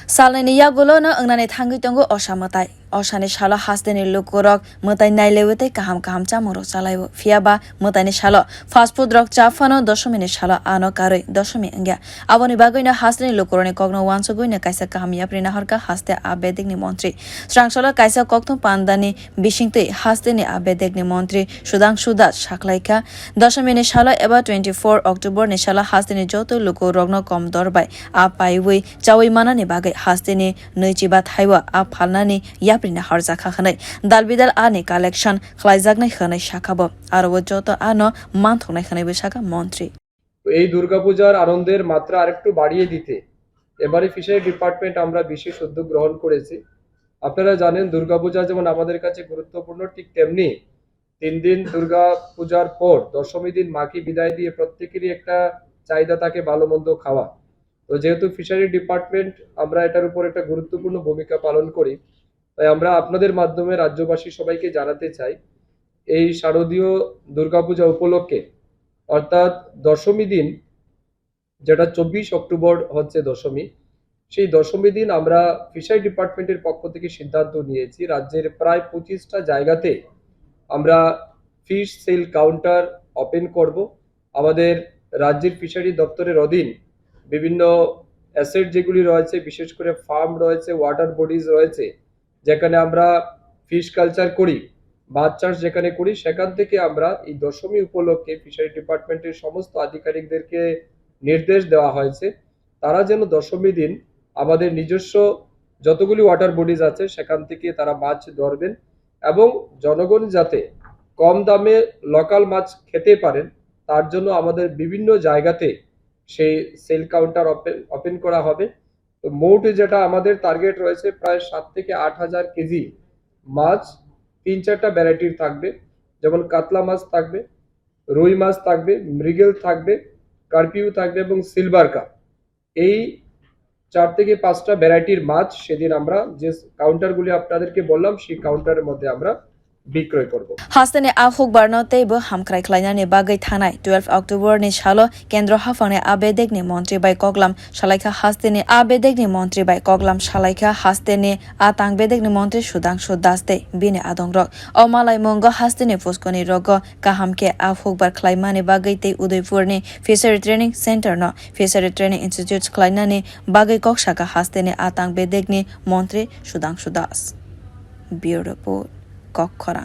Salani yagulo no angnani thangi tongo osamatai. Osani salo haste ni lukorog mutai nailewete kaham chamuro salaiwo. Fiaba mutani salo fast food rok chafano Dasami salo ano karoi Dasami angya. Aboni bagwi na haste ni lukoroni kogno wanso gui na kaisa kaham yapri naharkha haste bedekni montri. Sudhangshu kaisa kokno pandani bising haste ni bedekni montri Sudhangshu shaklaika. Dasami salo eba 24 October ni salo haste ni joto lukorog no kom dorbai palaiwi chawi mannani bagai haste ni nuichiba thaio phalnani yapri naharkha khanai dalbidal ani collection phaljaknai khanai shakabo aro joto ano manthonai khanai bishaka montri এই দুর্গাপূজার আনন্দের মাত্রা আরেকটু বাড়িয়ে দিতে এবারে fishery department আমরা বিশেষ উদ্যোগ গ্রহণ করেছি। আপনারা জানেন দুর্গাপূজা যেমন আমাদের কাছে গুরুত্বপূর্ণ, ঠিক তেমনি 3 দিন দুর্গাপূজার পর দশমী দিন মাকে বিদায় দিয়ে প্রত্যেকেরই একটা চাহিদা থাকে ভালো মন্দ খাওয়া। তো যেহেতু ফিশারি ডিপার্টমেন্ট আমরা এটার উপর একটা গুরুত্বপূর্ণ ভূমিকা পালন করি, তাই আমরা আপনাদের মাধ্যমে রাজ্যবাসী সবাইকে জানাতে চাই এই শারদীয় দুর্গাপূজা উপলক্ষে অর্থাৎ দশমী দিন, যেটা 24 অক্টোবর হচ্ছে দশমী, সেই দশমী দিন আমরা ফিশারি ডিপার্টমেন্টের পক্ষ থেকে সিদ্ধান্ত নিয়েছি রাজ্যের প্রায় 25টা জায়গাতে আমরা ফিশ সেল কাউন্টার ওপেন করব। আমাদের রাজ্যের ফিশারি দপ্তরের অধীন বিভিন্ন অ্যাসেট যেগুলি রয়েছে, বিশেষ করে ফার্ম রয়েছে, ওয়াটার বডিজ রয়েছে, যেখানে আমরা ফিশ কালচার করি, মাছ চাষ যেখানে করি, সেখান থেকে আমরা এই দশমী উপলক্ষে ফিশারি ডিপার্টমেন্টের সমস্ত আধিকারিকদেরকে নির্দেশ দেওয়া হয়েছে তারা যেন দশমী দিন আমাদের নিজস্ব যতগুলি ওয়াটার বডিজ আছে সেখান থেকে তারা মাছ ধরবেন এবং জনগণ যাতে কম দামে লোকাল মাছ খেতে পারেন তার জন্য আমাদের বিভিন্ন জায়গাতে সেই সেল কাউন্টার ওপেন করা হবে। তো মোট যেটা আমাদের টার্গেট রয়েছে প্রায় 7 থেকে 8,000 কেজি মাছ 3-4টা ভ্যারাইটির থাকবে, যেমন কাতলা মাছ থাকবে, রুই মাছ থাকবে, মৃগেল থাকবে, কার্পিউ থাকবে এবং সিলভার কাপ। এই 4 থেকে 5টা ভ্যারাইটির মাছ সেদিন আমরা যে কাউন্টারগুলি আপনাদেরকে বললাম সেই কাউন্টারের মধ্যে আমরা বিক্রয় করব। Hasteni ahuk barnote bo hamkrai klainani bagai thanai 12 October ni shalo kendro hafane bedekni montri by koglam shalaika hasteni bedekni montri by koglam shalaika hasteni atang bedekni montri Sudhangshu daste bine adongrok o malai mongo hasteni fuskoni rogo kaham ke ahuk bar klaimani bagai te udaipurni fishery training center no fishery training institute klainani bagai kokshaka hasteni atang bedekni montri Sudhangshu das beautiful kokkhora